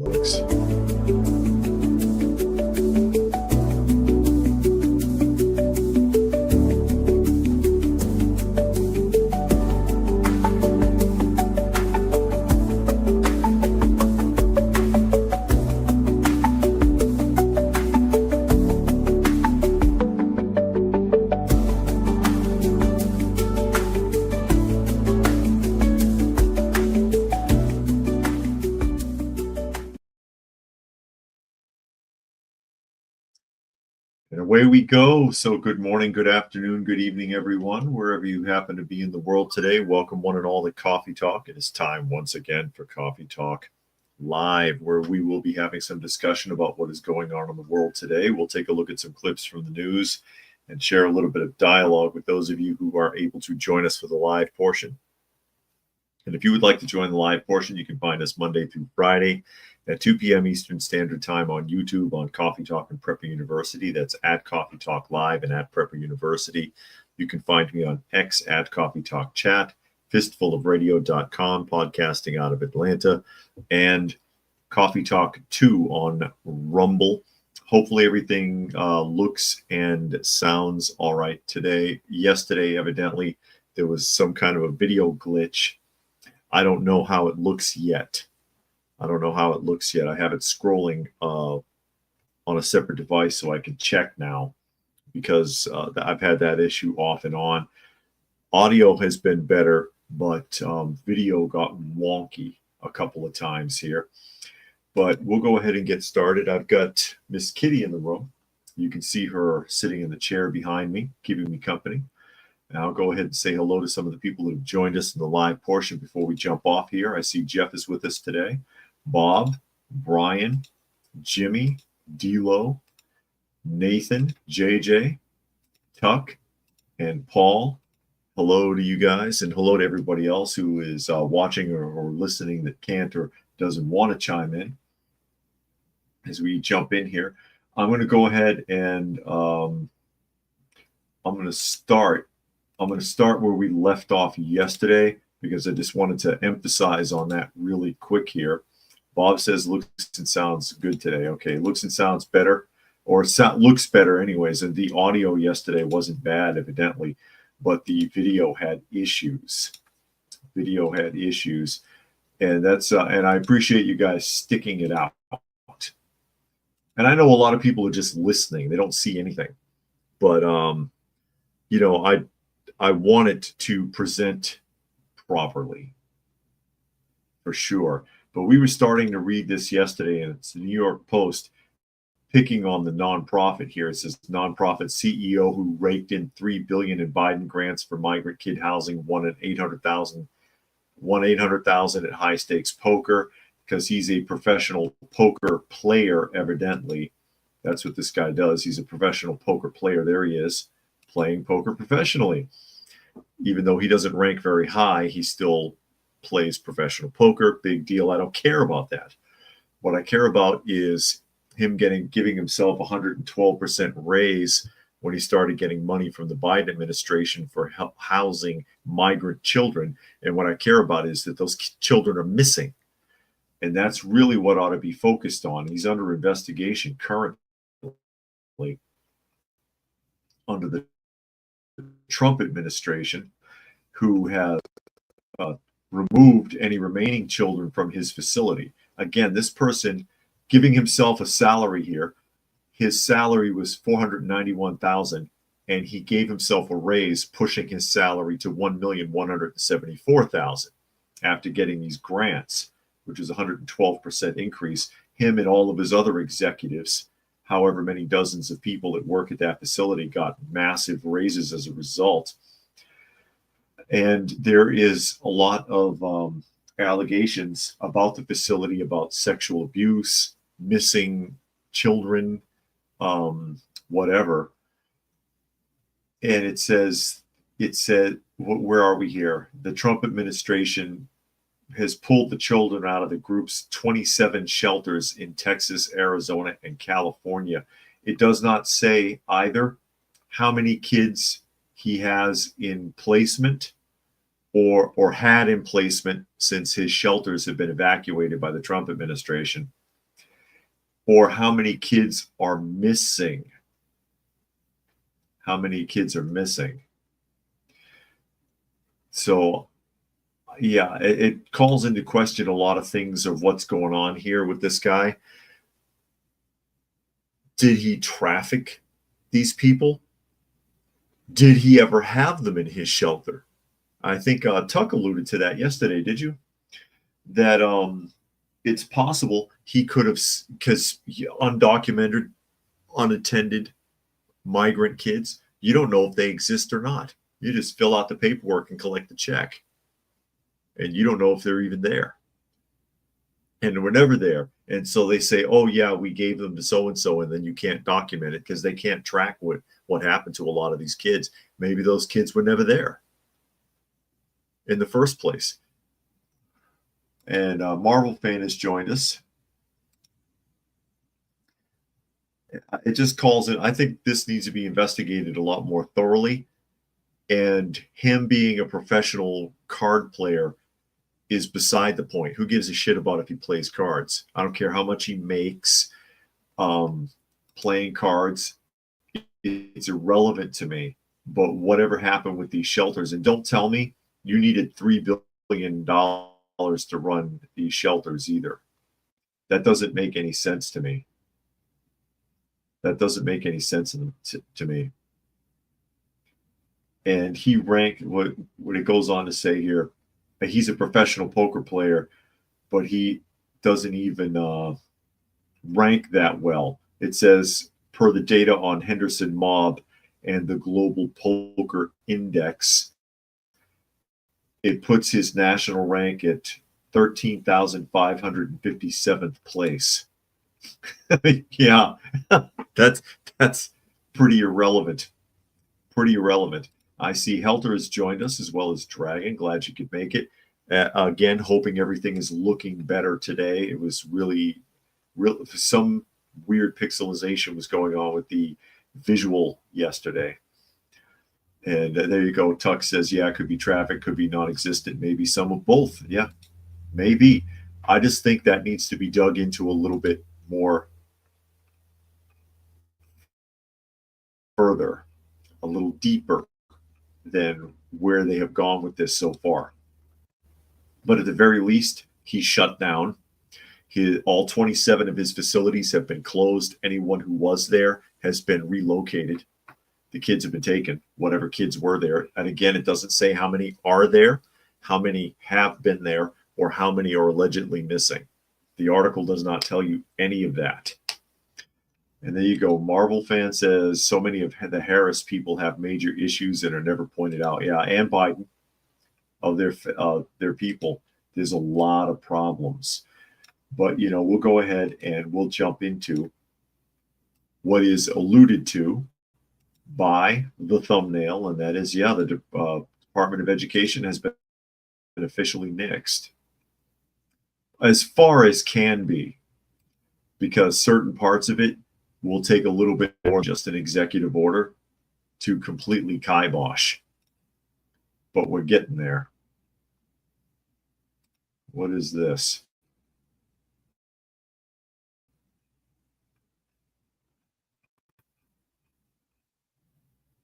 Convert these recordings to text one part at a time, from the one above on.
looks. And away we go. So good morning, good afternoon, good evening, everyone, wherever you happen to be in the world today. Welcome one and all to Coffee Talk. It is time once again for Coffee Talk Live, where we will be having some discussion about what is going on in the world today. We'll take a look at some clips from the news and share a little bit of dialogue with those of you who are able to join us for the live portion. And if you would like to join the live portion, you can find us Monday through Friday at 2 p.m. Eastern Standard Time on YouTube on Coffee Talk and Prepper University. That's at Coffee Talk Live and at Prepper University. You can find me on X at Coffee Talk Chat, fistfulofradio.com, podcasting out of Atlanta, and Coffee Talk 2 on Rumble. Hopefully everything looks and sounds all right today. Yesterday, evidently, there was some kind of a video glitch. I don't know how it looks yet. I have it scrolling on a separate device so I can check now, because I've had that issue off and on. Audio has been better, but video got wonky a couple of times here. But we'll go ahead and get started. I've got Miss Kitty in the room. You can see her sitting in the chair behind me, keeping me company. And I'll go ahead and say hello to some of the people that have joined us in the live portion before we jump off here. I see Jeff is with us today. Bob, Brian, Jimmy, D'Lo, Nathan, JJ, Tuck, and Paul. Hello to you guys, and hello to everybody else who is watching or listening that can't or doesn't want to chime in. As we jump in here, I'm going to go ahead and I'm going to start where we left off yesterday, because I just wanted to emphasize on that really quick here. Bob says looks and sounds good today. Okay, looks and sounds better, or looks better anyways. And the audio yesterday wasn't bad, evidently, but the video had issues. And that's and I appreciate you guys sticking it out. And I know a lot of people are just listening; they don't see anything. But I wanted to present properly, for sure. But we were starting to read this yesterday, and it's the New York Post picking on the nonprofit here. It says nonprofit CEO who raked in $3 billion in Biden grants for migrant kid housing won $800,000 at high stakes poker, because he's a professional poker player. Evidently, that's what this guy does. He's a professional poker player. There he is, playing poker professionally. Even though he doesn't rank very high, he still plays professional poker. Big deal. I don't care about that. What I care about is him giving himself a 112% raise when he started getting money from the Biden administration for housing migrant children. And what I care about is that those children are missing. And that's really what ought to be focused on. He's under investigation currently under the Trump administration, who has removed any remaining children from his facility. Again, this person giving himself a salary here. His salary was $491,000, and he gave himself a raise, pushing his salary to $1,174,000 after getting these grants, which is a 112% increase. Him and all of his other executives, however many dozens of people that work at that facility, got massive raises as a result. And there is a lot of allegations about the facility, about sexual abuse, missing children, whatever. And it said, where are we here? The Trump administration has pulled the children out of the group's 27 shelters in Texas, Arizona, and California. It does not say either how many kids he has in placement or had in placement since his shelters have been evacuated by the Trump administration. or how many kids are missing. How many kids are missing? So, yeah, it calls into question a lot of things of what's going on here with this guy. Did he traffic these people? Did he ever have them in his shelter? I think Tuck alluded to that yesterday. Did you? That it's possible he could have, because undocumented, unattended migrant kids, you don't know if they exist or not. You just fill out the paperwork and collect the check, and you don't know if they're even there. And we're never there. And so they say, oh, yeah, we gave them to so and so, and then you can't document it because they can't track what happened to a lot of these kids. Maybe those kids were never there in the first place. And Marvel fan has joined us. It just calls in. I think this needs to be investigated a lot more thoroughly. And him being a professional card player is beside the point. Who gives a shit about if he plays cards? I don't care how much he makes playing cards. It's irrelevant to me. But whatever happened with these shelters, and don't tell me you needed $3 billion to run these shelters either. That doesn't make any sense to me. That doesn't make any sense to me. And he ranked what it goes on to say here. He's a professional poker player, but he doesn't even rank that well. It says, per the data on Henderson Mob and the Global Poker Index, it puts his national rank at 13,557th place. Yeah, that's pretty irrelevant. Pretty irrelevant. I see Helter has joined us as well as Dragon. Glad you could make it. Again, hoping everything is looking better today. It was really some weird pixelization was going on with the visual yesterday. And there you go. Tuck says, yeah, it could be traffic, could be non-existent, maybe some of both. Yeah, maybe. I just think that needs to be dug into a little bit more further, a little deeper than where they have gone with this so far. But at the very least, he's shut down. All 27 of his facilities have been closed. Anyone who was there has been relocated. The kids have been taken, whatever kids were there. And again, it doesn't say how many are there, how many have been there, or how many are allegedly missing. The article does not tell you any of that. And there you go. Marvel fan says so many of the Harris people have major issues that are never pointed out. Yeah, and Biden, of their people, there's a lot of problems. But we'll go ahead and we'll jump into what is alluded to by the thumbnail, and that is, yeah, the Department of Education has been officially nixed, as far as can be, because certain parts of it will take a little bit more than just an executive order to completely kibosh. But we're getting there. What is this?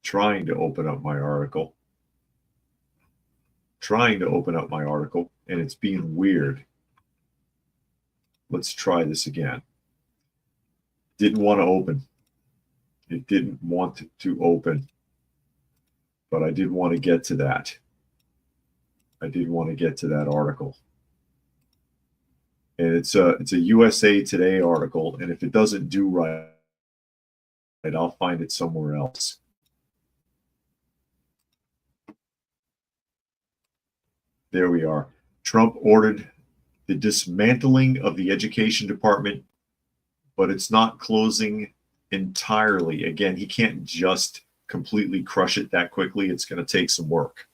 Trying to open up my article. And it's being weird. Let's try this again. Didn't want to open. It didn't want to open. But I did want to get to that. I did want to get to that article. And it's a USA Today article. And if it doesn't do right, I'll find it somewhere else. There we are. Trump ordered the dismantling of the education department, but it's not closing entirely. Again, he can't just completely crush it that quickly. It's going to take some work.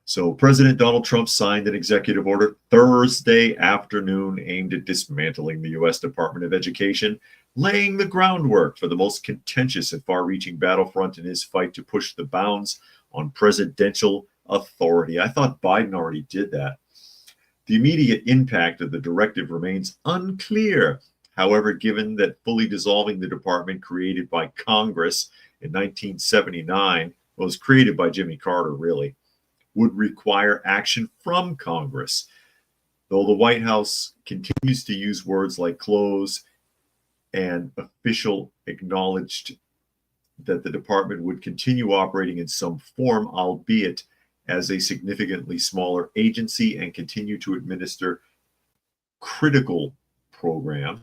So President Donald Trump signed an executive order Thursday afternoon aimed at dismantling the U.S. Department of Education, laying the groundwork for the most contentious and far-reaching battlefront in his fight to push the bounds on presidential authority. I thought Biden already did that. The immediate impact of the directive remains unclear. However, given that fully dissolving the department created by Congress in 1979, was created by Jimmy Carter, really, would require action from Congress. Though the White House continues to use words like close and official acknowledged that the department would continue operating in some form, albeit as a significantly smaller agency, and continue to administer critical programs.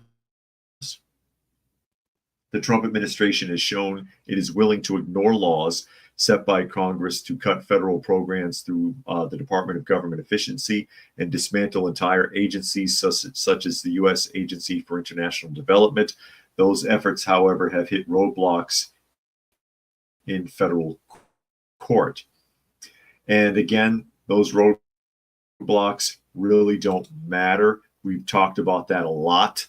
The Trump administration has shown it is willing to ignore laws set by Congress to cut federal programs through the Department of Government Efficiency and dismantle entire agencies such as the U.S. Agency for International Development. Those efforts, however, have hit roadblocks in federal court. And again, those roadblocks really don't matter. We've talked about that a lot,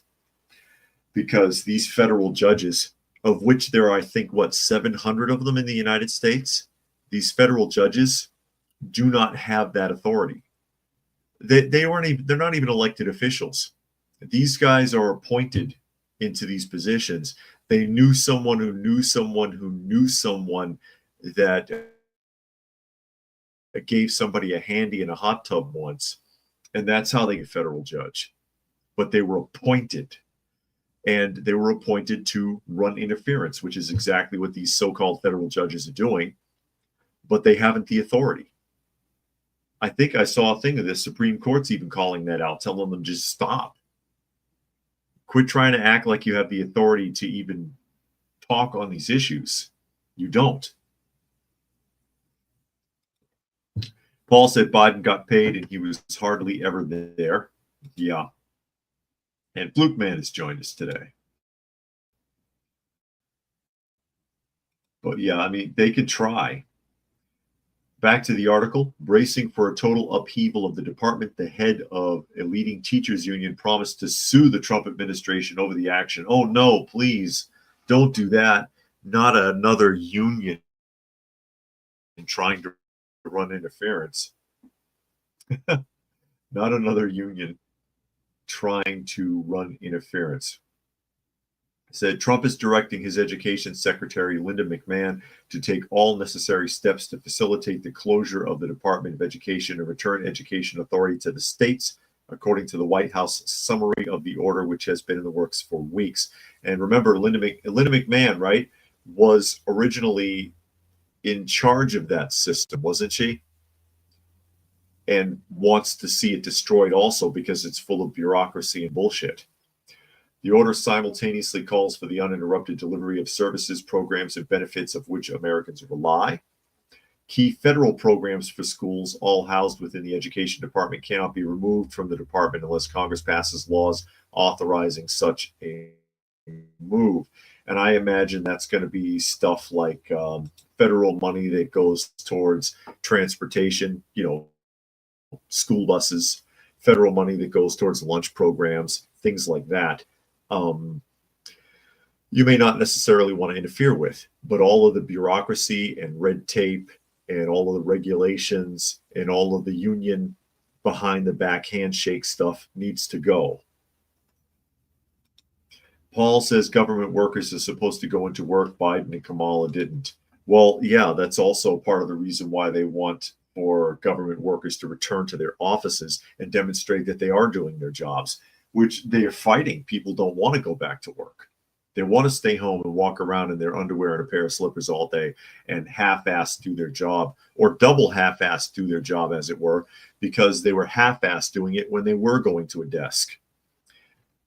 because these federal judges, of which there are, I think, 700 of them in the United States, these federal judges do not have that authority. They're not even elected officials. These guys are appointed into these positions. They knew someone who knew someone who knew someone that gave somebody a handy in a hot tub once, and that's how they get federal judge. But they were appointed. And they were appointed to run interference, which is exactly what these so-called federal judges are doing, but they haven't the authority. I think I saw a thing of this. Supreme Court's even calling that out, telling them just stop. Quit trying to act like you have the authority to even talk on these issues. You don't. Paul said Biden got paid and he was hardly ever there. Yeah. And Fluke Man has joined us today. But yeah, I mean, they could try. Back to the article. Bracing for a total upheaval of the department, the head of a leading teachers union promised to sue the Trump administration over the action. Oh no, please don't do that. Not another union trying to run interference. Not another union trying to run interference. Said Trump is directing his education secretary, Linda McMahon, to take all necessary steps to facilitate the closure of the Department of Education and return education authority to the states, according to the White House summary of the order, which has been in the works for weeks. And remember, Linda McMahon, right, was originally in charge of that system, wasn't she? And wants to see it destroyed also because it's full of bureaucracy and bullshit. The order simultaneously calls for the uninterrupted delivery of services, programs, and benefits of which Americans rely. Key federal programs for schools, all housed within the Education Department, cannot be removed from the department unless Congress passes laws authorizing such a move. And I imagine that's going to be stuff like federal money that goes towards transportation, school buses, federal money that goes towards lunch programs, things like that. You may not necessarily want to interfere with, but all of the bureaucracy and red tape and all of the regulations and all of the union behind the back handshake stuff needs to go. Paul says government workers are supposed to go into work. Biden and Kamala didn't. Well, yeah, that's also part of the reason why they want for government workers to return to their offices and demonstrate that they are doing their jobs, which they are fighting. People don't want to go back to work. They want to stay home and walk around in their underwear and a pair of slippers all day and half-assed do their job, or double half-assed do their job, as it were, because they were half-assed doing it when they were going to a desk.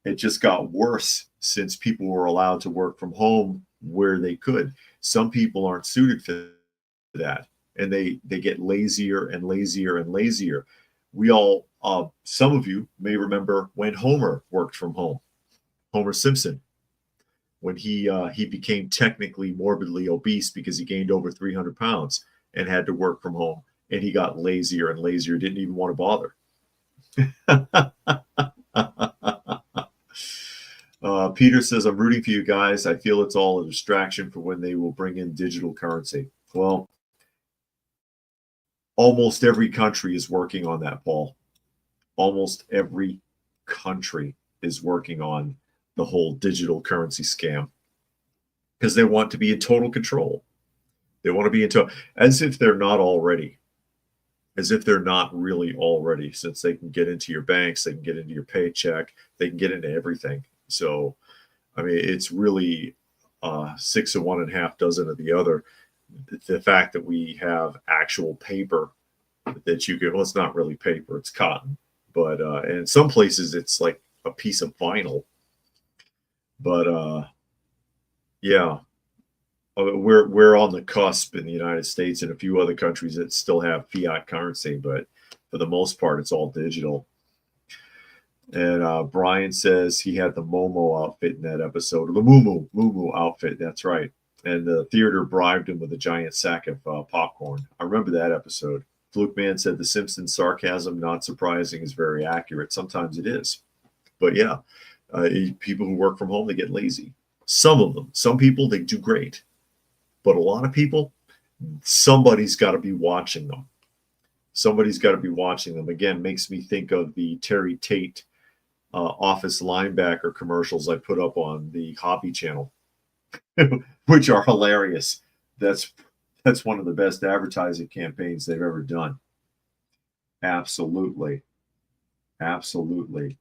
It just got worse since people were allowed to work from home where they could. Some people aren't suited for that, and they get lazier and lazier and lazier. We all, some of you may remember when Homer worked from home, Homer Simpson, when he became technically morbidly obese because he gained over 300 pounds and had to work from home, and he got lazier and lazier, didn't even want to bother. Peter says, I'm rooting for you guys. I feel it's all a distraction for when they will bring in digital currency. Well, almost every country is working on that, Paul. Almost every country is working on the whole digital currency scam, because they want to be in total control. They want to be into, as if they're not already, as if they're not really already, since they can get into your banks, they can get into your paycheck, they can get into everything. So, I mean, it's really 6 of one and half dozen of the other. The fact that we have actual paper that you can, well, it's not really paper, it's cotton, but and in some places it's like a piece of vinyl. But yeah, we're on the cusp in the United States and a few other countries that still have fiat currency, but for the most part, it's all digital. And Brian says he had the Momo outfit in that episode, or the Moo outfit. That's right. And the theater bribed him with a giant sack of popcorn. I remember that episode. Fluke Man said the Simpsons sarcasm, not surprising, is very accurate. Sometimes it is. But yeah, people who work from home, they get lazy. Some of them. Some people, they do great. But a lot of people, somebody's got to be watching them. Somebody's got to be watching them. Again, makes me think of the Terry Tate office linebacker commercials I put up on the Hobby channel, which are hilarious. That's one of the best advertising campaigns they've ever done. Absolutely. Absolutely.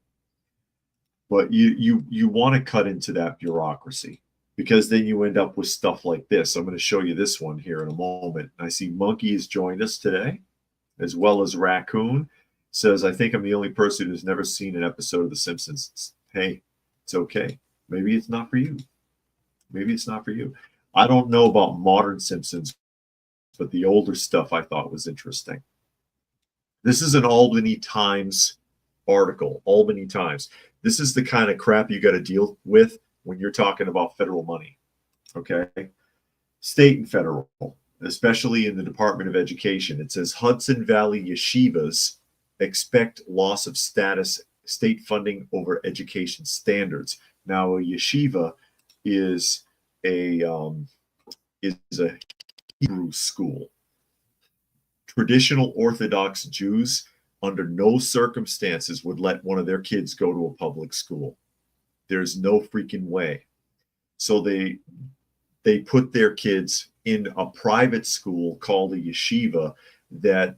But you want to cut into that bureaucracy, because then you end up with stuff like this. I'm going to show you this one here in a moment. I see Monkey has joined us today, as well as Raccoon. Says, I think I'm the only person who's never seen an episode of The Simpsons. Hey, it's okay. Maybe it's not for you. Maybe it's not for you. I don't know about modern Simpsons, but the older stuff I thought was interesting. This is an Albany Times article. Albany Times. This is the kind of crap you got to deal with when you're talking about federal money. Okay? State and federal, especially in the Department of Education. It says Hudson Valley yeshivas expect loss of status, state funding over education standards. Now, a yeshiva is a Hebrew school. Traditional Orthodox Jews, under no circumstances, would let one of their kids go to a public school. There's no freaking way. So they put their kids in a private school called a yeshiva that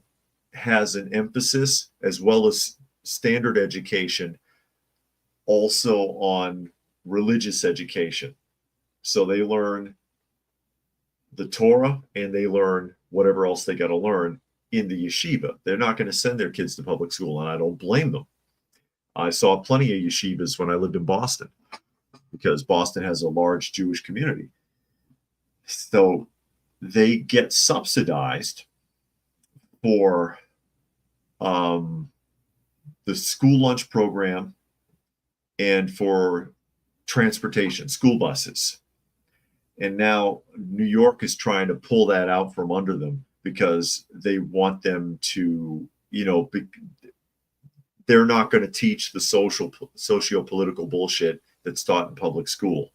has an emphasis, as well as standard education, also on religious education. So they learn the Torah and they learn whatever else they got to learn in the yeshiva. They're not going to send their kids to public school, and I don't blame them. I saw plenty of yeshivas when I lived in Boston, because Boston has a large Jewish community. So they get subsidized for the school lunch program and for transportation, school buses. And now New York is trying to pull that out from under them, because they want them to, they're not going to teach the socio-political bullshit that's taught in public school.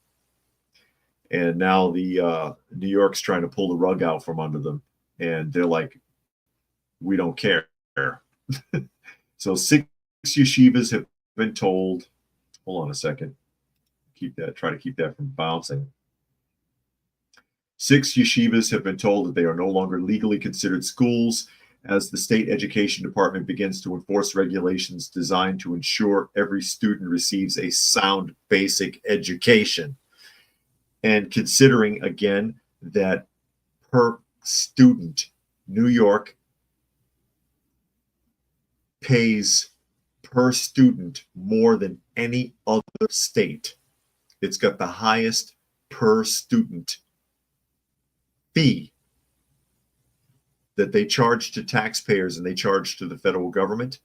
And now the New York's trying to pull the rug out from under them, and they're like, we don't care. So 6 yeshivas have been told, hold on a second, try to keep that from bouncing. 6 yeshivas have been told that they are no longer legally considered schools, as the state education department begins to enforce regulations designed to ensure every student receives a sound basic education. And considering, again, that per student, New York pays per student more than any other state. It's got the highest per student fee that they charge to taxpayers and they charge to the federal government.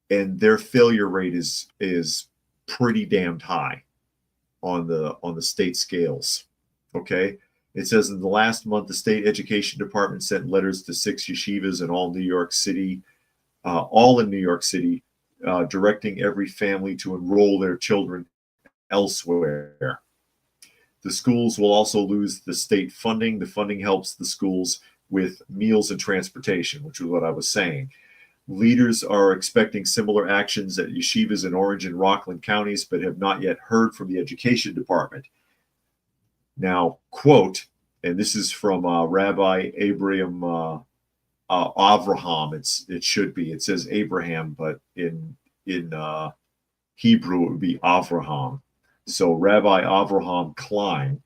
And their failure rate is pretty damned high on the state scales. Okay. It says in the last month, the state education department sent letters to 6 yeshivas in all in New York City, directing every family to enroll their children elsewhere. The schools will also lose the state funding. The funding helps the schools with meals and transportation, which is what I was saying. Leaders are expecting similar actions at yeshivas in Orange and Rockland counties, but have not yet heard from the education department. Now, quote, and this is from Rabbi Abraham Avraham. It should be. It says Abraham, but in Hebrew it would be Avraham. So Rabbi Avraham Klein,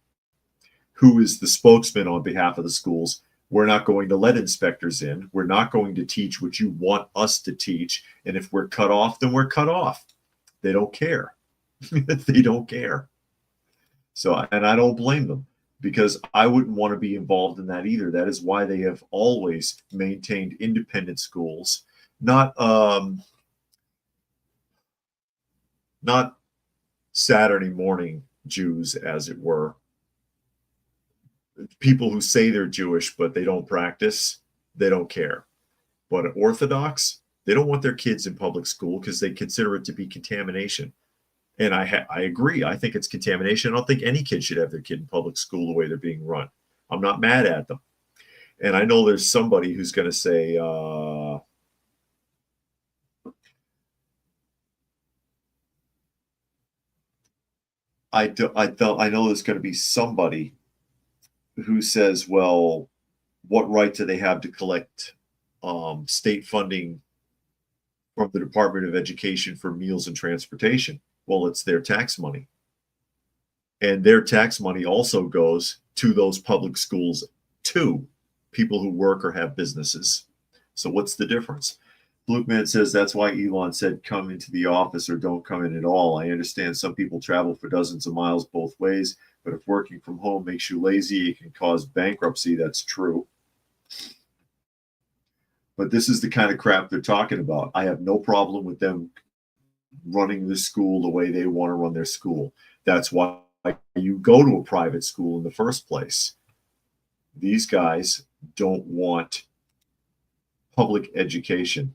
who is the spokesman on behalf of the schools, we're not going to let inspectors in. We're not going to teach what you want us to teach. And if we're cut off, then we're cut off. They don't care. They don't care. So, and I don't blame them, because I wouldn't want to be involved in that either. That is why they have always maintained independent schools, not Saturday morning Jews, as it were. People who say they're Jewish, but they don't practice, they don't care. But Orthodox, they don't want their kids in public school because they consider it to be contamination. And I agree. I think it's contamination. I don't think any kid should have their kid in public school the way they're being run. I'm not mad at them. And I know there's somebody who's going to say, I know there's going to be somebody who says, well, what right do they have to collect state funding from the Department of Education for meals and transportation? Well, it's their tax money. And their tax money also goes to those public schools, to people who work or have businesses. So what's the difference? Lukeman says that's why Elon said come into the office or don't come in at all. I understand some people travel for dozens of miles both ways, but if working from home makes you lazy, it can cause bankruptcy. That's true. But this is the kind of crap they're talking about. I have no problem with them running the school the way they want to run their school. That's why you go to a private school in the first place. These guys don't want public education.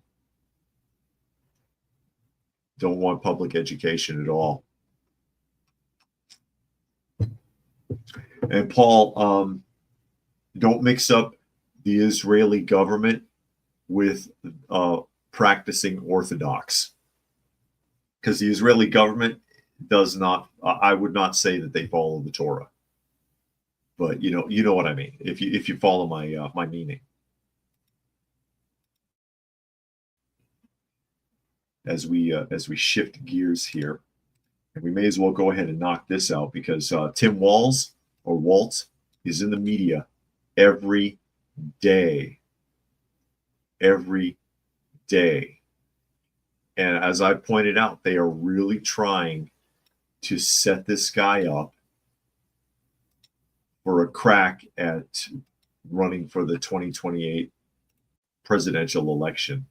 Don't want public education at all. And Paul, don't mix up the Israeli government with practicing Orthodox, because the Israeli government does not. I would not say that they follow the Torah, but you know what I mean. If you follow my meaning. As we shift gears here, and we may as well go ahead and knock this out, because Tim Walz is in the media every day. And as I pointed out, they are really trying to set this guy up for a crack at running for the 2028 presidential election.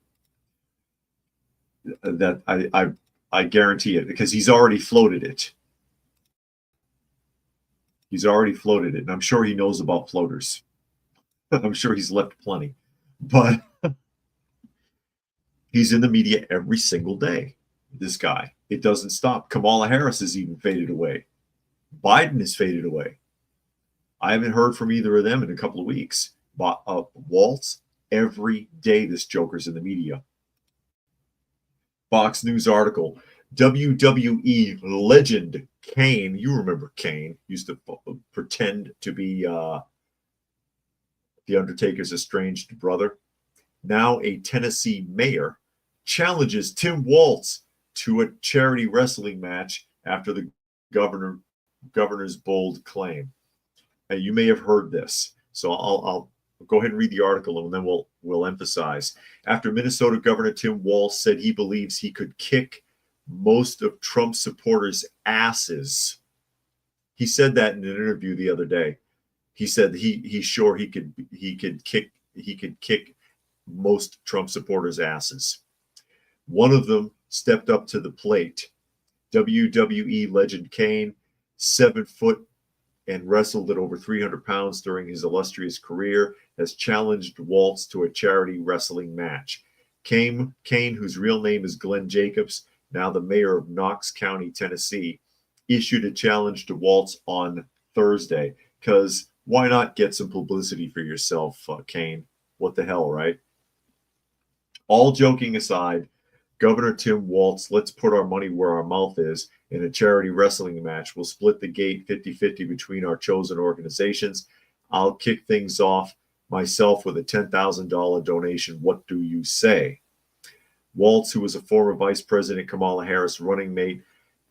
That I guarantee it, because he's already floated it. And I'm sure he knows about floaters. I'm sure he's left plenty. But he's in the media every single day, this guy. It doesn't stop. Kamala Harris has even faded away. Biden has faded away. I haven't heard from either of them in a couple of weeks. But Waltz, every day this joker's in the media. Fox News article, WWE legend Kane, you remember Kane, used to pretend to be The Undertaker's estranged brother. Now a Tennessee mayor challenges Tim Walz to a charity wrestling match after the governor's bold claim. And you may have heard this, so I'll go ahead and read the article, and then we'll emphasize. After Minnesota Governor Tim Walz said he believes he could kick most of Trump supporters' asses. He said that in an interview the other day. He said he's sure he could kick most Trump supporters' asses. One of them stepped up to the plate. WWE legend Kane, 7 foot and wrestled at over 300 pounds during his illustrious career, has challenged Waltz to a charity wrestling match. Kane, whose real name is Glenn Jacobs, now the mayor of Knox County, Tennessee, issued a challenge to Waltz on Thursday. Because why not get some publicity for yourself, Kane? What the hell, right? All joking aside, Governor Tim Walz, let's put our money where our mouth is. In a charity wrestling match, we'll split the gate 50-50 between our chosen organizations. I'll kick things off myself with a $10,000 donation. What do you say? Walz, who was a former Vice President Kamala Harris running mate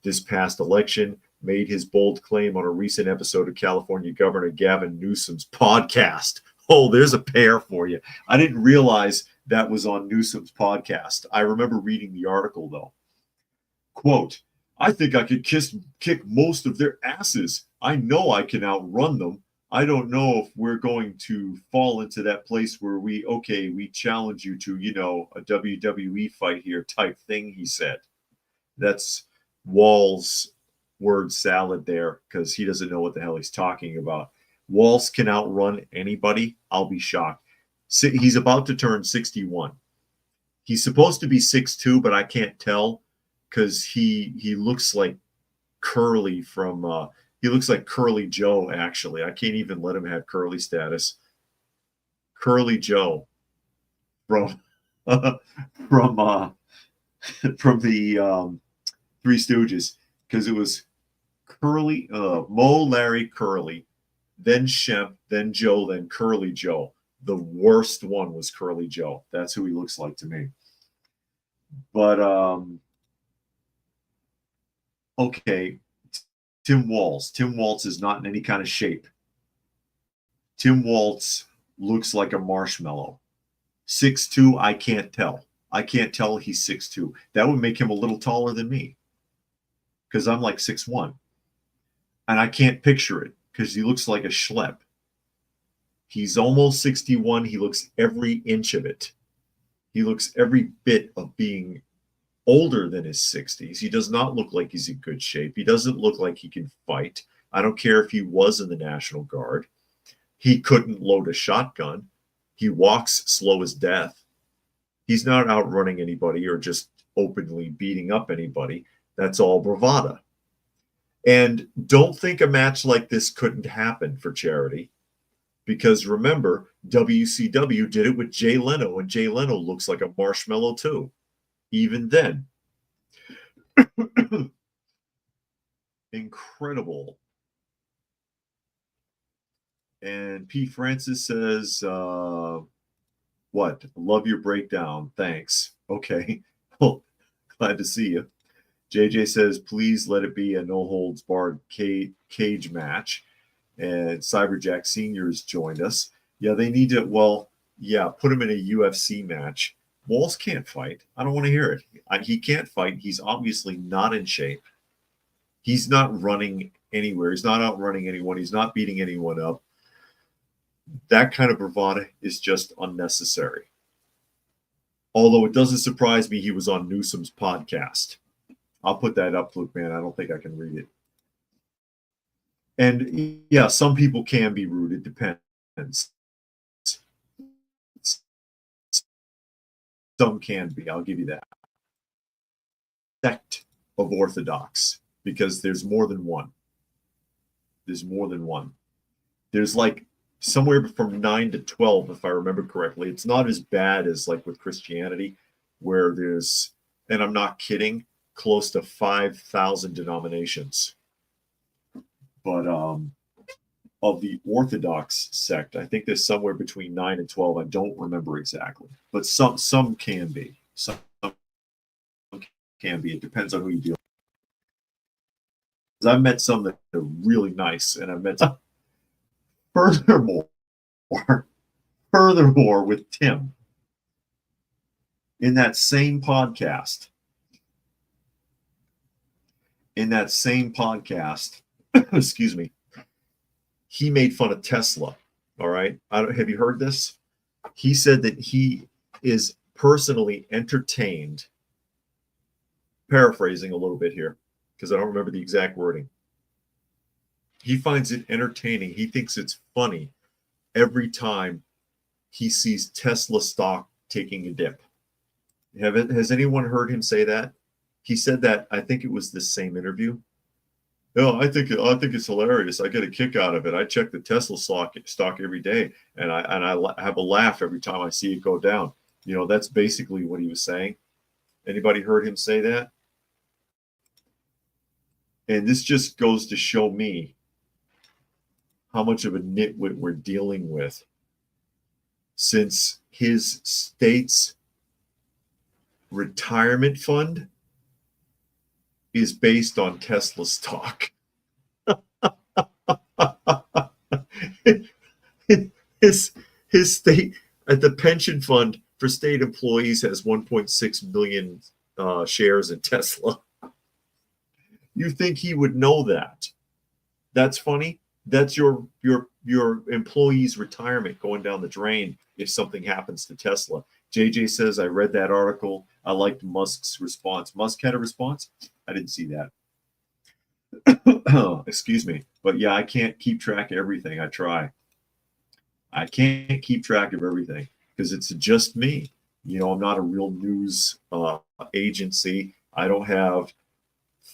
this past election, made his bold claim on a recent episode of California Governor Gavin Newsom's podcast. Oh, there's a pair for you. I didn't realize that was on Newsom's podcast. I remember reading the article, though. Quote, I think I could kick most of their asses. I know I can outrun them. I don't know if we're going to fall into that place where we challenge you to, a WWE fight here type thing, he said. That's Walz word salad there because he doesn't know what the hell he's talking about. Walz can outrun anybody. I'll be shocked. He's about to turn 61. He's supposed to be 6'2", but I can't tell because he looks like Curly from he looks like Curly Joe, actually. I can't even let him have Curly status. Curly Joe from from the Three Stooges, because it was Curly, Mo, Larry, Curly, then Shemp, then Joe, then Curly Joe. The worst one was Curly Joe. That's who he looks like to me. But okay, Tim Walz. Tim Walz is not in any kind of shape. Tim Walz looks like a marshmallow. 6'2", I can't tell. I can't tell he's 6'2". That would make him a little taller than me because I'm like 6'1". And I can't picture it because he looks like a schlep. He's almost 61. He looks every inch of it. He looks every bit of being older than his 60s. He does not look like he's in good shape. He doesn't look like he can fight. I don't care if he was in the National Guard. He couldn't load a shotgun. He walks slow as death. He's not outrunning anybody or just openly beating up anybody. That's all bravado. And don't think a match like this couldn't happen for charity. Because remember, WCW did it with Jay Leno, and Jay Leno looks like a marshmallow too. Even then. Incredible. And P. Francis says, what? Love your breakdown. Thanks. Okay. Well, glad to see you. JJ says, please let it be a no-holds-barred cage match. And Cyberjack Sr. has joined us. Yeah, they need to, put him in a UFC match. Walz can't fight. I don't want to hear it. He can't fight. He's obviously not in shape. He's not running anywhere. He's not outrunning anyone. He's not beating anyone up. That kind of bravado is just unnecessary. Although it doesn't surprise me he was on Newsom's podcast. I'll put that up, Luke, man. I don't think I can read it. And yeah, some people can be rude. It depends. Some can be. I'll give you that. Sect of Orthodox, because there's more than one. There's more than one. There's like somewhere from 9 to 12, if I remember correctly. It's not as bad as like with Christianity, where there's, and I'm not kidding, close to 5,000 denominations. But of the Orthodox sect, I think there's somewhere between 9 and 12. I don't remember exactly, but some can be. Some can be. It depends on who you deal with. I've met some that are really nice, and I've met some. Furthermore, with Tim, in that same podcast, excuse me, he made fun of Tesla. All right. Have you heard this? He said that he is personally entertained, paraphrasing a little bit here, because I don't remember the exact wording. He finds it entertaining. He thinks it's funny every time he sees Tesla stock taking a dip. Has anyone heard him say that? He said that, I think it was the same interview. No, I think it's hilarious. I get a kick out of it. I check the Tesla stock every day, and I have a laugh every time I see it go down. That's basically what he was saying. Anybody heard him say that? And this just goes to show me how much of a nitwit we're dealing with, since his state's retirement fund is based on Tesla stock. his state the pension fund for state employees has 1.6 million shares in Tesla. You think he would know that? That's funny. That's your employee's retirement going down the drain if something happens to Tesla. JJ says, I read that article. I liked Musk's response. Musk had a response? I didn't see that. Excuse me. But yeah, I can't keep track of everything. I try. I can't keep track of everything because it's just me. I'm not a real news agency. I don't have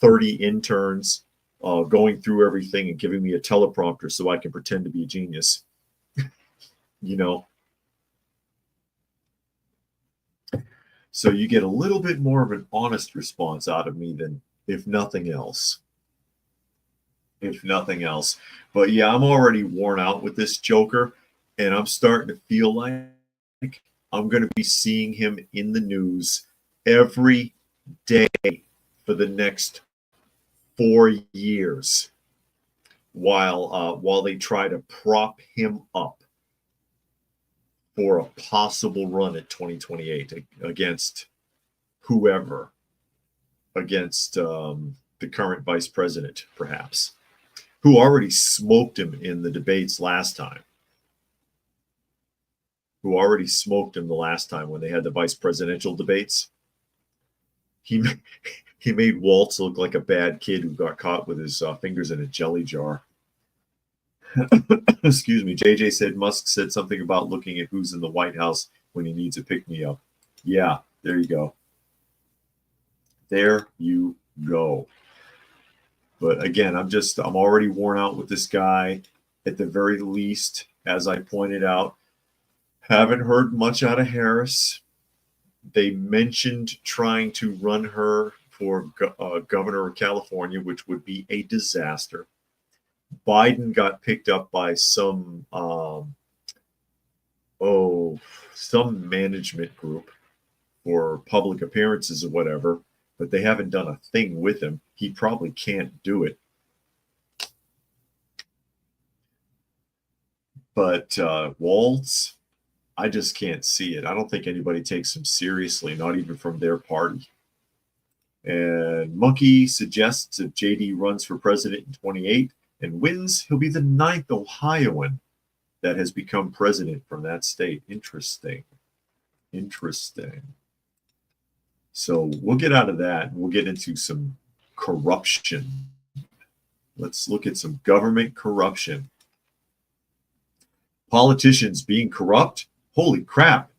30 interns going through everything and giving me a teleprompter so I can pretend to be a genius. So you get a little bit more of an honest response out of me than if nothing else. But yeah, I'm already worn out with this Joker, and I'm starting to feel like I'm going to be seeing him in the news every day for the next 4 years while they try to prop him up for a possible run at 2028 against whoever, against the current vice president, perhaps, who already smoked him in the debates last time. Who already smoked him the last time when they had the vice presidential debates. He made Waltz look like a bad kid who got caught with his fingers in a jelly jar. Excuse me. JJ said Musk said something about looking at who's in the White House when he needs a pick-me-up. Yeah, there you go. There you go. But again, I'm already worn out with this guy. At the very least, as I pointed out, haven't heard much out of Harris. They mentioned trying to run her for governor of California, which would be a disaster. Biden got picked up by some management group for public appearances or whatever, but they haven't done a thing with him. He probably can't do it. But Waltz, I just can't see it. I don't think anybody takes him seriously, not even from their party. And Monkey suggests if JD runs for president in 28 and wins, he'll be the 9th Ohioan that has become president from that state. Interesting. So we'll get out of that. We'll get into some corruption. Let's look at some government corruption. Politicians being corrupt? Holy crap.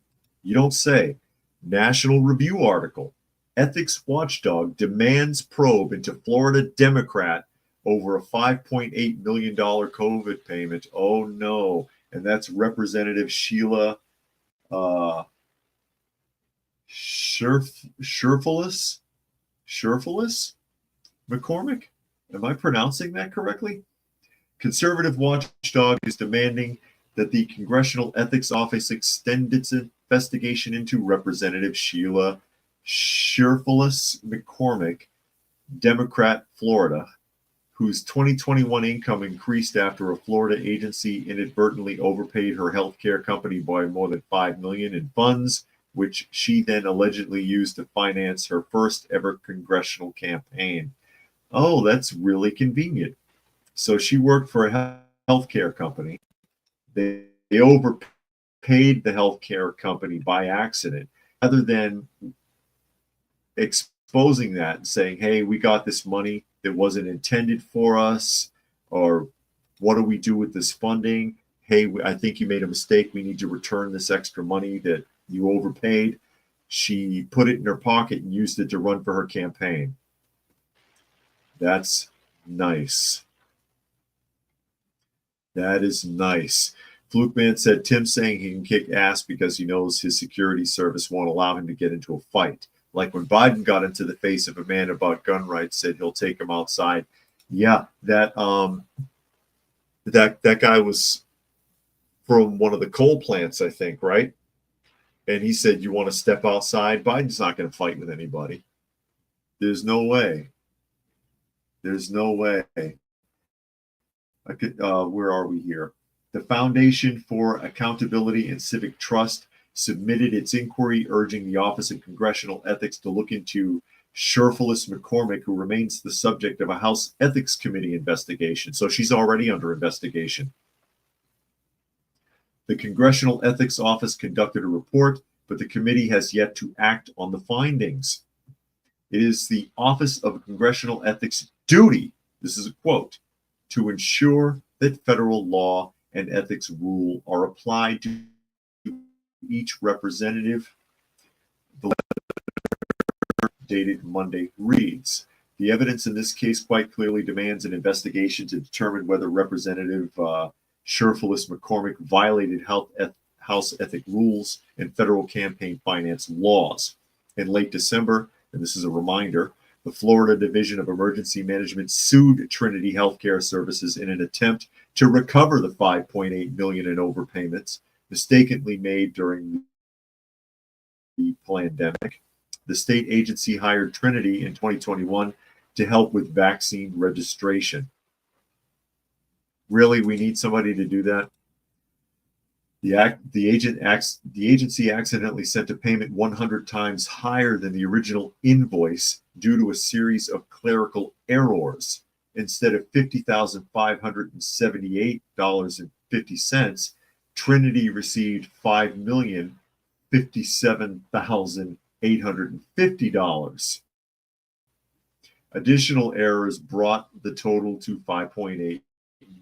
You don't say. National Review article. Ethics watchdog demands probe into Florida Democrat over a $5.8 million COVID payment. Oh, no. And that's Representative Sheila Scherfulis McCormick? Am I pronouncing that correctly? Conservative watchdog is demanding that the Congressional Ethics Office extend its investigation into Representative Sheila Scherfulis McCormick, Democrat, Florida, whose 2021 income increased after a Florida agency inadvertently overpaid her health care company by more than $5 million in funds, which she then allegedly used to finance her first ever congressional campaign. Oh, that's really convenient. So she worked for a healthcare company. They overpaid the healthcare company by accident, rather than exposing that and saying, hey, we got this money that wasn't intended for us, or what do we do with this funding? Hey, I think you made a mistake. We need to return this extra money that you overpaid. She put it in her pocket and used it to run for her campaign. That's nice. That is nice. Flukeman said Tim's saying he can kick ass because he knows his security service won't allow him to get into a fight. Like when Biden got into the face of a man about gun rights, said he'll take him outside. Yeah, that guy was from one of the coal plants, I think, right? And he said, "You want to step outside?" Biden's not going to fight with anybody. There's no way. There's no way. Where are we here? The Foundation for Accountability and Civic Trust submitted its inquiry urging the Office of Congressional Ethics to look into Sherfilis McCormick, who remains the subject of a House Ethics Committee investigation. So she's already under investigation. The Congressional Ethics Office conducted a report, but the committee has yet to act on the findings. It is the Office of Congressional Ethics' duty, this is a quote, to ensure that federal law and ethics rule are applied to each representative. The letter dated Monday reads, the evidence in this case quite clearly demands an investigation to determine whether Representative Sherfilis McCormick violated House ethic rules and federal campaign finance laws. In late December, and this is a reminder, the Florida Division of Emergency Management sued Trinity Healthcare Services in an attempt to recover the $5.8 million in overpayments mistakenly made during the pandemic. The state agency hired Trinity in 2021 to help with vaccine registration. Really, we need somebody to do that? The agency accidentally sent a payment 100 times higher than the original invoice due to a series of clerical errors. Instead of $50,578.50, Trinity received $5,057,850. Additional errors brought the total to $5.8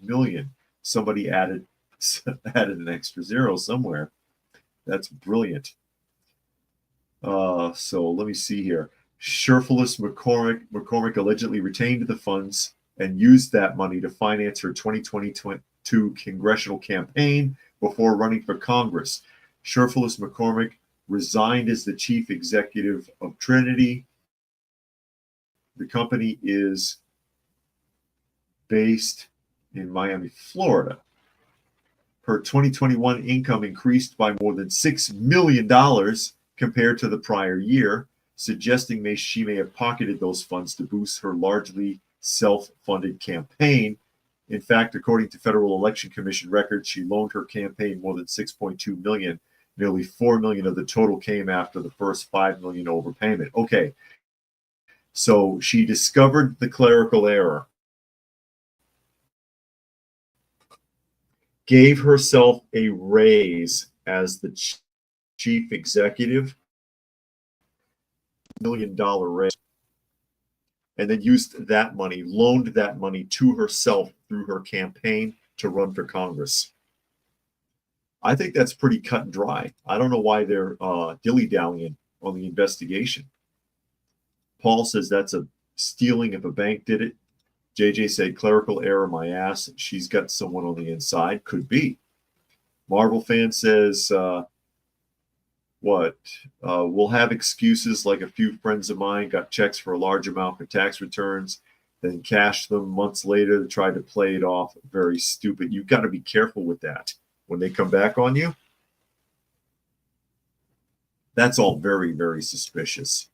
million. Somebody added an extra zero somewhere. That's brilliant. So let me see here. Sherfilis McCormick allegedly retained the funds and used that money to finance her 2022 congressional campaign before running for Congress. Sherfilis McCormick resigned as the chief executive of Trinity. The company is based in Miami, Florida. Her 2021 income increased by more than $6 million compared to the prior year, suggesting she may have pocketed those funds to boost her largely self-funded campaign. In fact, according to Federal Election Commission records, she loaned her campaign more than $6.2 million. Nearly $4 million of the total came after the first $5 million overpayment. Okay, so she discovered the clerical error, gave herself a raise as the chief executive, $1 million raise, and then used that money, loaned that money to herself through her campaign to run for Congress. I think that's pretty cut and dry. I don't know why they're dilly-dallying on the investigation. Paul says that's a stealing if a bank did it. JJ said, clerical error, my ass. She's got someone on the inside. Could be. Marvel fan says, we'll have excuses like a few friends of mine got checks for a large amount for tax returns, then cashed them months later to try to play it off. Very stupid. You've got to be careful with that. When they come back on you, that's all very, very suspicious.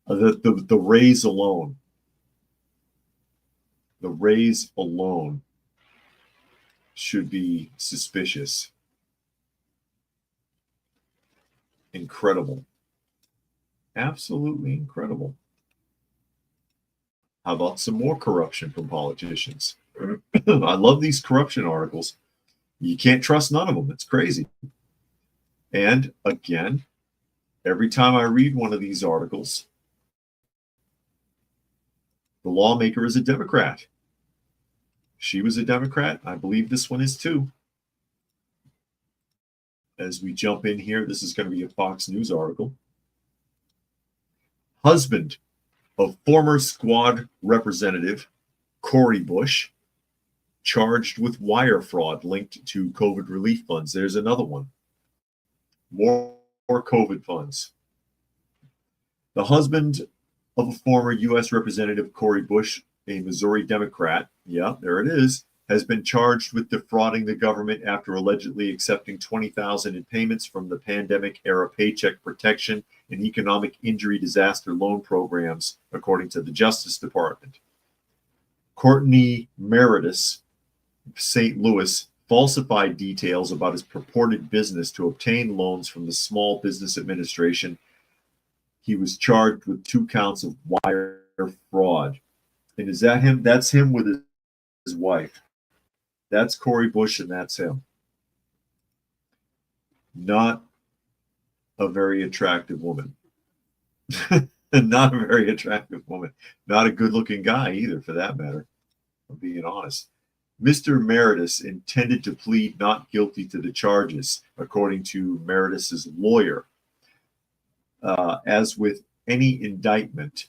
The raise alone. The raise alone should be suspicious. Incredible. Absolutely incredible. How about some more corruption from politicians? I love these corruption articles. You can't trust none of them. It's crazy. And again, every time I read one of these articles, the lawmaker is a Democrat. She was a Democrat. I believe this one is too. As we jump in here, this is going to be a Fox News article. Husband of former squad representative Cori Bush charged with wire fraud linked to COVID relief funds. There's another one. More COVID funds. The husband of a former U.S. Representative Cori Bush, a Missouri Democrat, yeah, there it is, has been charged with defrauding the government after allegedly accepting $20,000 in payments from the pandemic-era Paycheck Protection and Economic Injury Disaster Loan Programs, according to the Justice Department. Courtney Meredith, St. Louis, falsified details about his purported business to obtain loans from the Small Business Administration. He was charged with 2 counts of wire fraud. And is that him? That's him with his wife. That's Cori Bush, and that's him. Not a very attractive woman. Not a very attractive woman. Not a good-looking guy either, for that matter, I'm being honest. Mr. Meredith intended to plead not guilty to the charges, according to Meredith's lawyer. As with any indictment,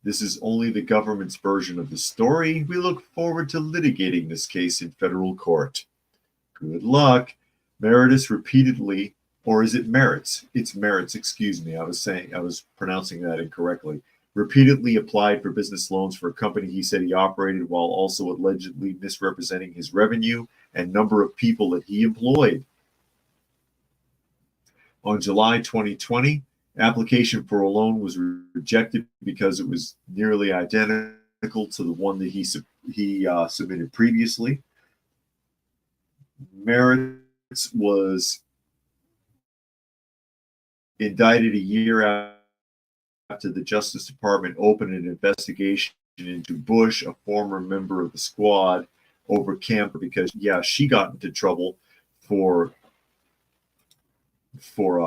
this is only the government's version of the story. We look forward to litigating this case in federal court. Good luck. Meredith repeatedly, or is it Merits? It's Merits, excuse me. I was pronouncing that incorrectly. Repeatedly applied for business loans for a company he said he operated while also allegedly misrepresenting his revenue and number of people that he employed. On July 2020, application for a loan was rejected because it was nearly identical to the one that he submitted previously. Meredith was indicted a year after the Justice Department opened an investigation into Bush, a former member of the squad, over Camper because, yeah, she got into trouble for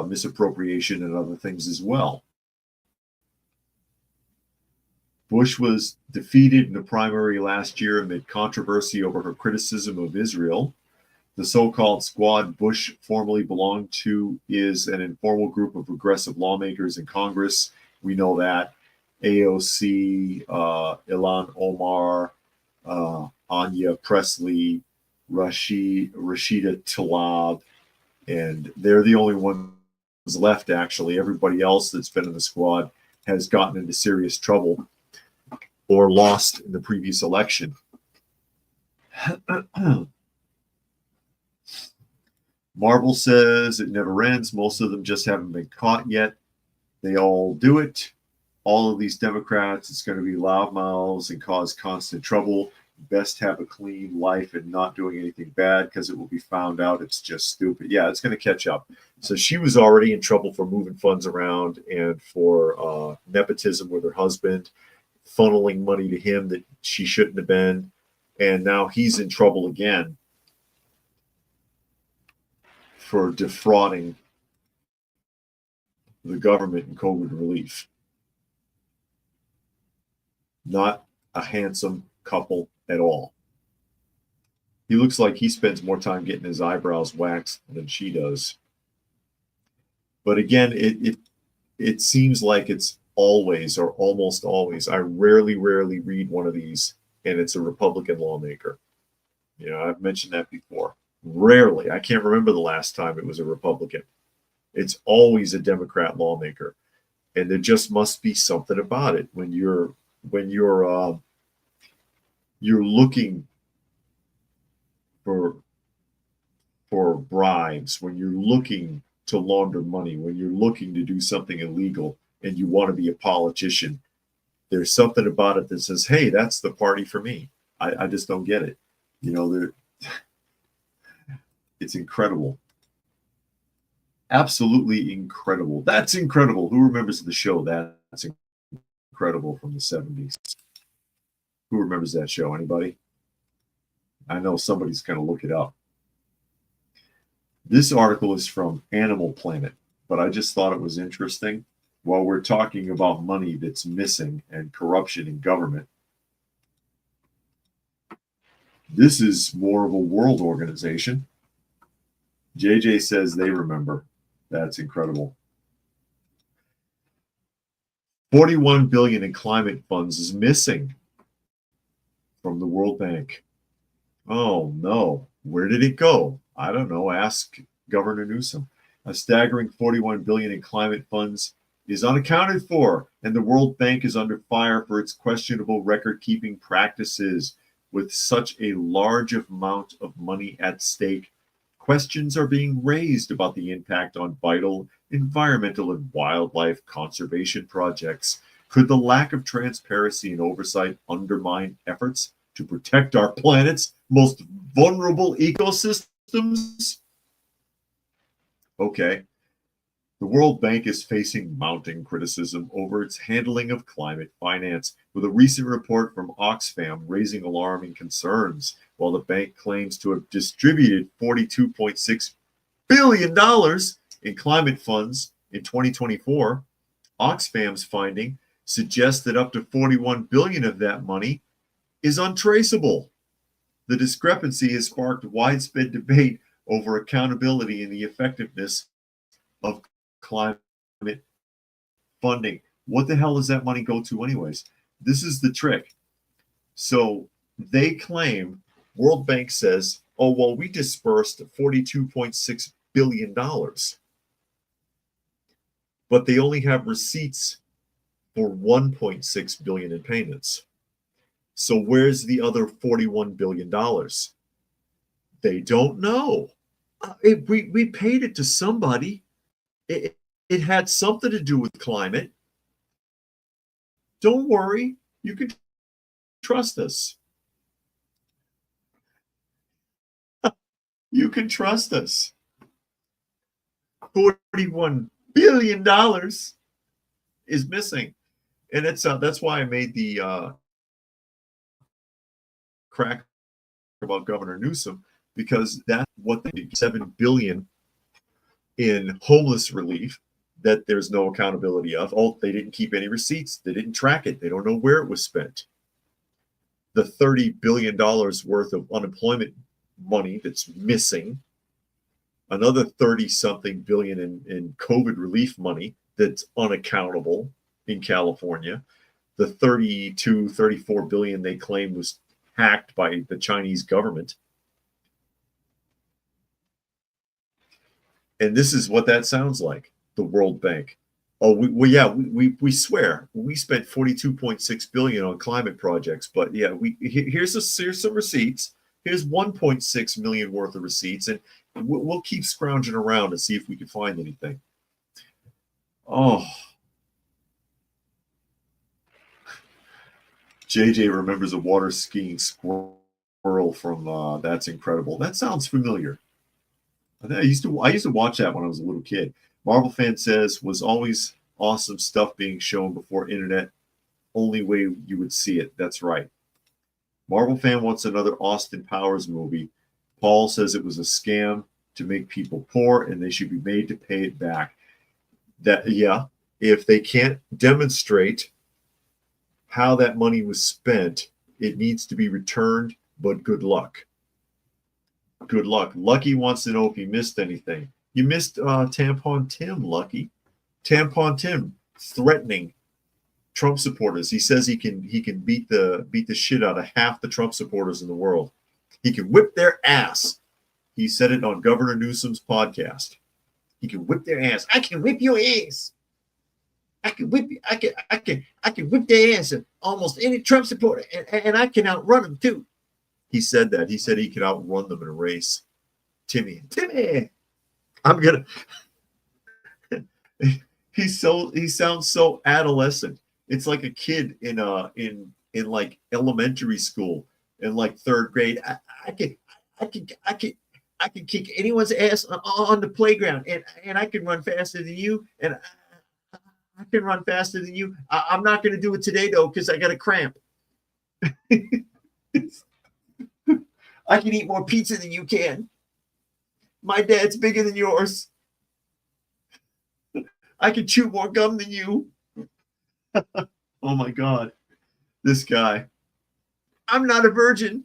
misappropriation and other things as well. Bush was defeated in the primary last year amid controversy over her criticism of Israel. The so-called squad Bush formerly belonged to is an informal group of progressive lawmakers in Congress. We know that. AOC, Ilhan Omar, Anya Presley, Rashida Tlaib, and they're the only ones left, actually. Everybody else that's been in the squad has gotten into serious trouble or lost in the previous election. Marvel says it never ends. Most of them just haven't been caught yet. They all do it. All of these Democrats, it's going to be loudmouths and cause constant trouble. Best have a clean life and not doing anything bad because it will be found out it's just stupid. Yeah, it's going to catch up. So she was already in trouble for moving funds around and for nepotism with her husband, funneling money to him that she shouldn't have been. And now he's in trouble again for defrauding the government in COVID relief. Not a handsome couple at all. He looks like he spends more time getting his eyebrows waxed than she does. But again, it seems like it's always or almost always. I rarely read one of these, and it's a Republican lawmaker. You know, I've mentioned that before. Rarely. I can't remember the last time it was a Republican. It's always a Democrat lawmaker, and there just must be something about it when you're looking for bribes, when you're looking to launder money, when you're looking to do something illegal and you want to be a politician. There's something about it that says, hey, that's the party for me. I just don't get it. You know, it's incredible. Absolutely incredible. That's incredible. Who remembers the show That's Incredible from the 70s? Who remembers that show? Anybody? I know somebody's going to look it up. This article is from Animal Planet, but I just thought it was interesting. While we're talking about money that's missing and corruption in government, this is more of a world organization. JJ says they remember. That's incredible. 41 billion in climate funds is missing from the World Bank. Oh no, where did it go? I don't know. Ask Governor Newsom. A staggering 41 billion in climate funds is unaccounted for, and the World Bank is under fire for its questionable record-keeping practices. With such a large amount of money at stake, questions are being raised about the impact on vital environmental and wildlife conservation projects. Could the lack of transparency and oversight undermine efforts to protect our planet's most vulnerable ecosystems? Okay. The World Bank is facing mounting criticism over its handling of climate finance, with a recent report from Oxfam raising alarming concerns. While the bank claims to have distributed $42.6 billion in climate funds in 2024, Oxfam's finding suggests that up to 41 billion of that money is untraceable. The discrepancy has sparked widespread debate over accountability and the effectiveness of climate funding. What the hell does that money go to, anyways? This is the trick. So they claim, World Bank says, oh, well, we dispersed $42.6 billion, but they only have receipts for $1.6 billion in payments. So where's the other $41 billion? They don't know. We paid it to somebody. It had something to do with climate. Don't worry. You can trust us. You can trust us. $41 billion is missing. And that's why I made the crack about Governor Newsom, because that's what they did. $7 billion in homeless relief that there's no accountability of. Oh, they didn't keep any receipts. They didn't track it. They don't know where it was spent. The $30 billion worth of unemployment money that's missing. Another 30-something billion in COVID relief money that's unaccountable in California. The 34 billion they claim was hacked by the Chinese government. And this is what that sounds like, the World Bank. Oh, we swear we spent 42.6 billion on climate projects, but yeah, here's some receipts. Here's 1.6 million worth of receipts, and we'll keep scrounging around to see if we can find anything. Oh, JJ remembers a water skiing squirrel from That's Incredible. That sounds familiar. I used to watch that when I was a little kid. Marvel fan says was always awesome stuff being shown before internet. Only way you would see it. That's right. Marvel fan wants another Austin Powers movie. Paul says it was a scam to make people poor and they should be made to pay it back. If they can't demonstrate how that money was spent, it needs to be returned, but good luck. Good luck. Lucky wants to know if you missed anything. You missed Tampon Tim, Lucky. Tampon Tim threatening Trump supporters. He says he can beat the shit out of half the Trump supporters in the world. He can whip their ass. He said it on Governor Newsom's podcast. He can whip their ass. I can whip your ass. I can whip their ass of almost any Trump supporter, and I can outrun them too. He said that. He said he could outrun them in a race. Timmy, I'm gonna. He sounds so adolescent. It's like a kid in like elementary school in like third grade. I can kick anyone's ass on the playground, and I can run faster than you, and I can run faster than you. I'm not going to do it today though because I got a cramp. I can eat more pizza than you can. My dad's bigger than yours. I can chew more gum than you. Oh my God. This guy. I'm not a virgin.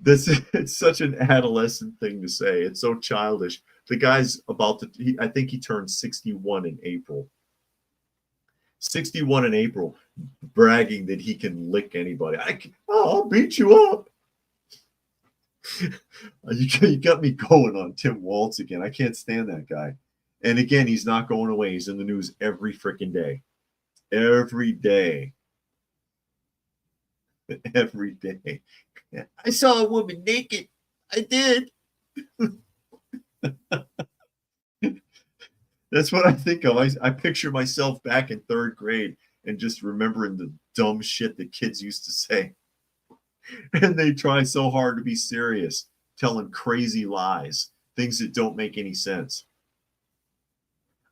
It's such an adolescent thing to say. It's so childish. The guy's I think he turned 61 in April. 61 in April, bragging that he can lick anybody. I'll beat you up. You got me going on Tim Waltz again. I can't stand that guy. And again, he's not going away. He's in the news every freaking day. Every day. Every day. I saw a woman naked. I did. That's what I think of. I picture myself back in third grade and just remembering the dumb shit that kids used to say. And they try so hard to be serious, telling crazy lies, things that don't make any sense.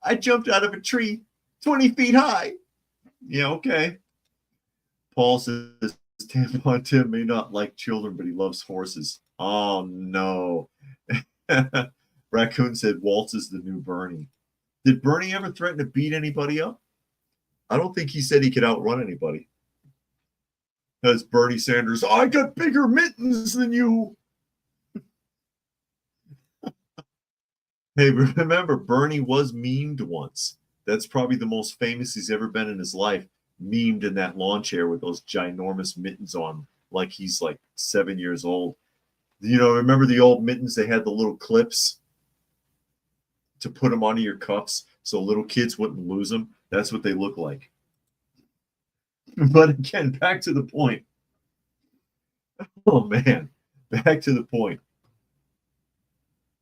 I jumped out of a tree 20 feet high. Yeah, okay. Paul says Tampon Tim may not like children, but he loves horses. Oh, no. Raccoon said Waltz is the new Bernie. Did Bernie ever threaten to beat anybody up? I don't think he said he could outrun anybody. That's Bernie Sanders. I got bigger mittens than you. Hey, remember, Bernie was memed once. That's probably the most famous he's ever been in his life. Memed in that lawn chair with those ginormous mittens on, like he's like 7 years old. Remember the old mittens? They had the little clips to put them onto your cuffs so little kids wouldn't lose them. That's what they look like. But again, back to the point. Oh, man. Back to the point.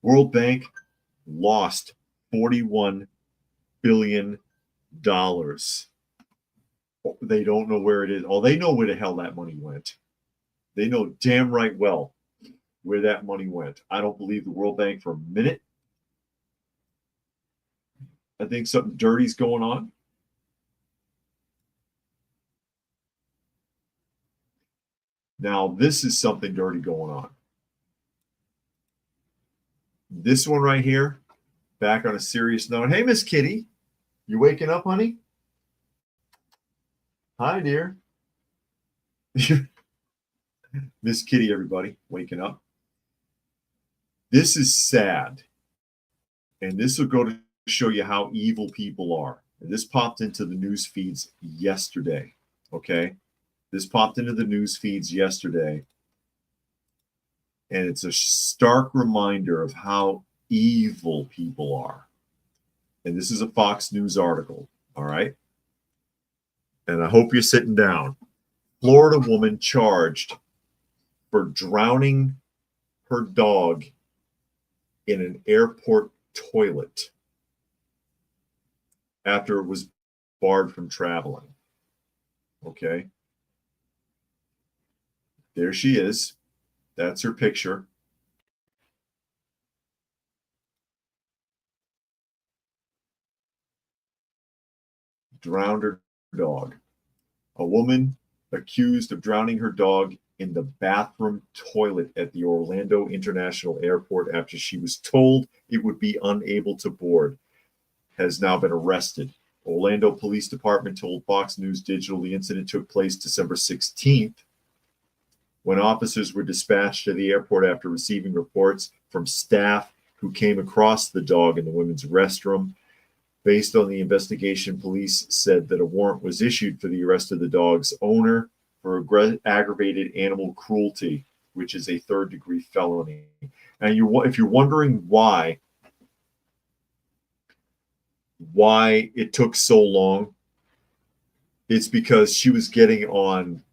World Bank lost $41 billion. They don't know where it is. Oh, they know where the hell that money went. They know damn right well where that money went. I don't believe the World Bank for a minute. I think something dirty's going on. Now, this is something dirty going on. This one right here, back on a serious note. Hey, Miss Kitty, you waking up, honey? Hi, dear. Miss Kitty, everybody, waking up. This is sad. And this will go to show you how evil people are. And this popped into the news feeds yesterday. Okay? This popped into the news feeds yesterday. And it's a stark reminder of how evil people are. And this is a Fox News article. All right? And I hope you're sitting down. Florida woman charged for drowning her dog in an airport toilet after it was barred from traveling. Okay. There she is. That's her picture. Drowned her dog. A woman accused of drowning her dog in the bathroom toilet at the Orlando International Airport after she was told it would be unable to board has now been arrested. Orlando Police Department told Fox News Digital the incident took place December 16th when officers were dispatched to the airport after receiving reports from staff who came across the dog in the women's restroom. Based on the investigation, police said that a warrant was issued for the arrest of the dog's owner for aggravated animal cruelty, which is a third-degree felony. And if you're wondering why it took so long, it's because she was getting on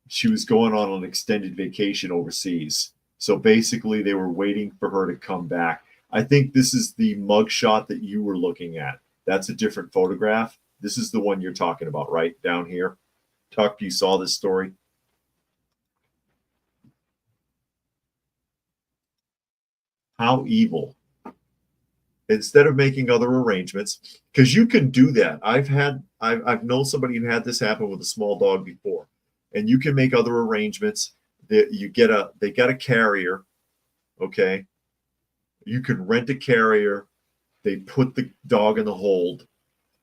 she was going on an extended vacation overseas. So basically, they were waiting for her to come back. I think this is the mugshot that you were looking at. That's a different photograph. This is the one you're talking about, right down here. Tuck, you saw this story? How evil. Instead of making other arrangements, because you can do that. I've known somebody who had this happen with a small dog before, and you can make other arrangements. That they got a carrier, okay. You can rent a carrier. They put the dog in the hold.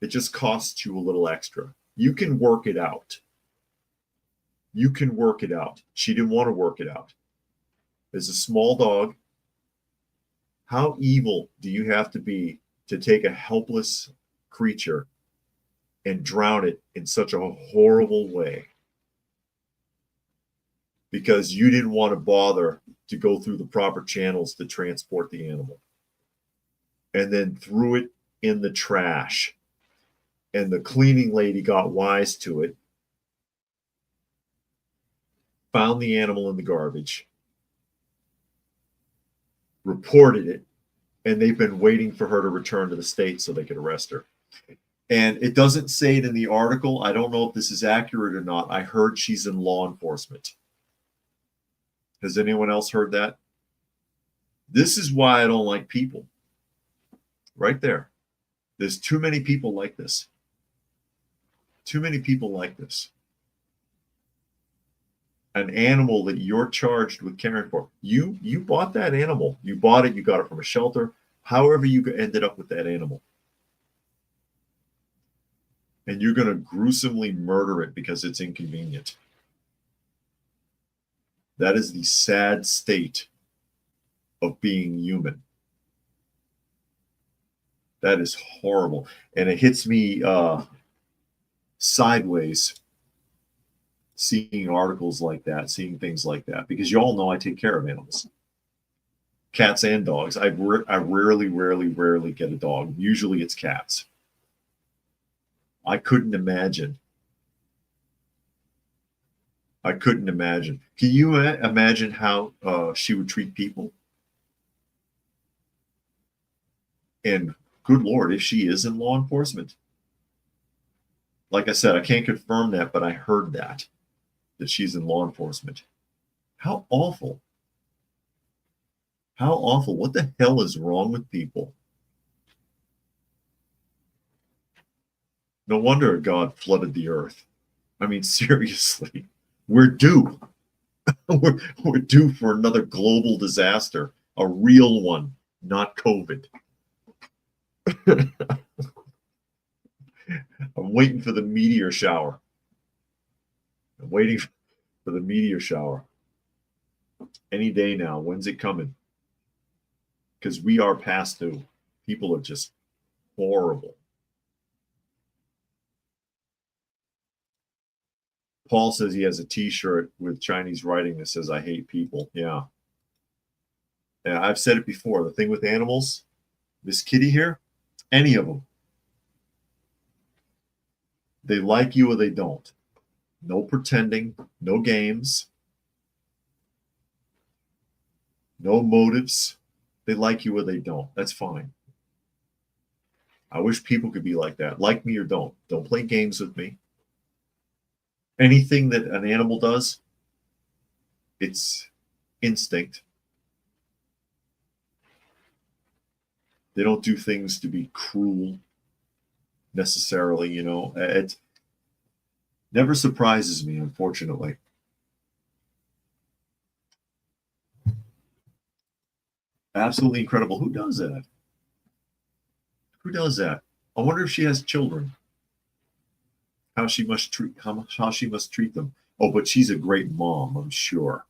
It just costs you a little extra. You can work it out. You can work it out. She didn't want to work it out. As a small dog, how evil do you have to be to take a helpless creature and drown it in such a horrible way because you didn't want to bother to go through the proper channels to transport the animal, and then threw it in the trash. And the cleaning lady got wise to it, found the animal in the garbage, reported it, and they've been waiting for her to return to the States so they could arrest her. And it doesn't say it in the article. I don't know if this is accurate or not. I heard she's in law enforcement. Has anyone else heard that? This is why I don't like people. Right there. There's too many people like this. Too many people like this. An animal that you're charged with caring for. You bought that animal. You bought it. You got it from a shelter. However you ended up with that animal. And you're going to gruesomely murder it because it's inconvenient. That is the sad state of being human. That is horrible. And it hits me sideways seeing articles like that, seeing things like that, because you all know I take care of animals. Cats and dogs. I rarely get a dog. Usually it's cats. I couldn't imagine. Can you imagine how she would treat people? And good Lord, if she is in law enforcement. Like I said, I can't confirm that, but I heard that she's in law enforcement. How awful. How awful. What the hell is wrong with people? No wonder God flooded the earth. I mean, seriously, we're due. we're due for another global disaster, a real one, not COVID. I'm waiting for the meteor shower. I'm waiting for the meteor shower. Any day now. When's it coming? Because we are past due. People are just horrible. Paul says he has a T-shirt with Chinese writing that says, "I hate people." Yeah. And I've said it before. The thing with animals, this kitty here, any of them, they like you or they don't. No pretending, no games, no motives. They like you or they don't. That's fine. I wish people could be like that. Like me or don't. Don't play games with me. Anything that an animal does, it's instinct. They don't do things to be cruel necessarily, you know. It never surprises me, unfortunately. Absolutely incredible. Who does that? Who does that? I wonder if she has children. How she must treat them. Oh, but she's a great mom, I'm sure.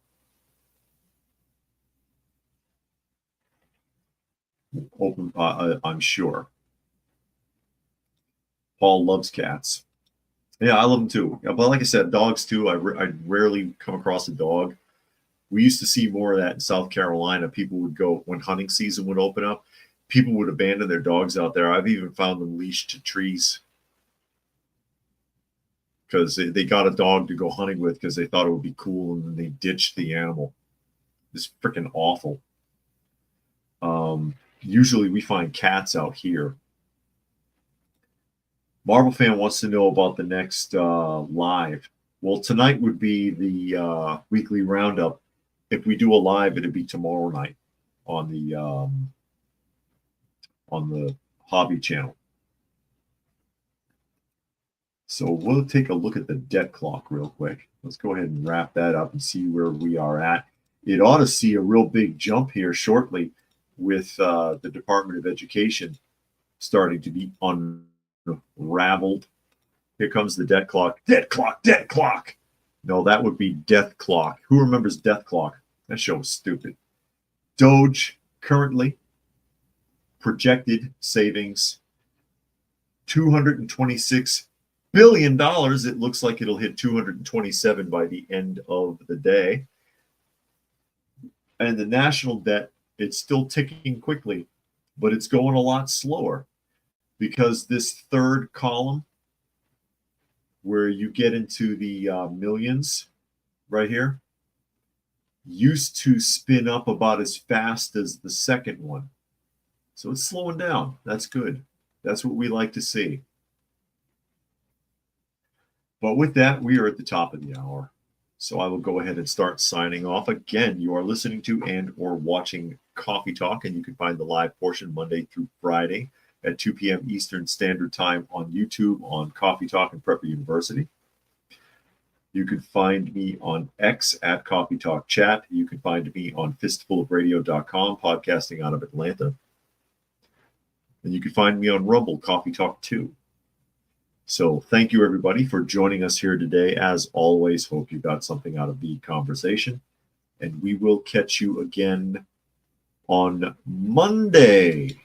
I'm sure. Paul loves cats. Yeah, I love them too. But like I said, dogs too. I rarely come across a dog. We used to see more of that in South Carolina. People would go when hunting season would open up. People would abandon their dogs out there. I've even found them leashed to trees because they got a dog to go hunting with because they thought it would be cool, and then they ditched the animal. It's freaking awful. Usually we find cats out here. Marvel Fan wants to know about the next live. Well, tonight would be the weekly roundup. If we do a live, it'd be tomorrow night on the hobby channel. So we'll take a look at the debt clock real quick. Let's go ahead and wrap that up and see where we are at. It ought to see a real big jump here shortly with the Department of Education starting to be unraveled. Here comes the debt clock. Debt clock, debt clock. No, that would be Death Clock. Who remembers Death Clock? That show was stupid. Doge currently projected savings $226 billion. It looks like it'll hit 227 by the end of the day. And the national debt, it's still ticking quickly, but it's going a lot slower because this third column where you get into the millions right here used to spin up about as fast as the second one. So it's slowing down. That's good. That's what we like to see. But with that, we are at the top of the hour. So I will go ahead and start signing off. Again, you are listening to and or watching Coffee Talk, and you can find the live portion Monday through Friday at 2 p.m. Eastern Standard Time on YouTube on Coffee Talk and Prepper University. You can find me on X at Coffee Talk Chat. You can find me on fistfulofradio.com, podcasting out of Atlanta. And you can find me on Rumble, Coffee Talk 2. So thank you, everybody, for joining us here today. As always, hope you got something out of the conversation. And we will catch you again on Monday.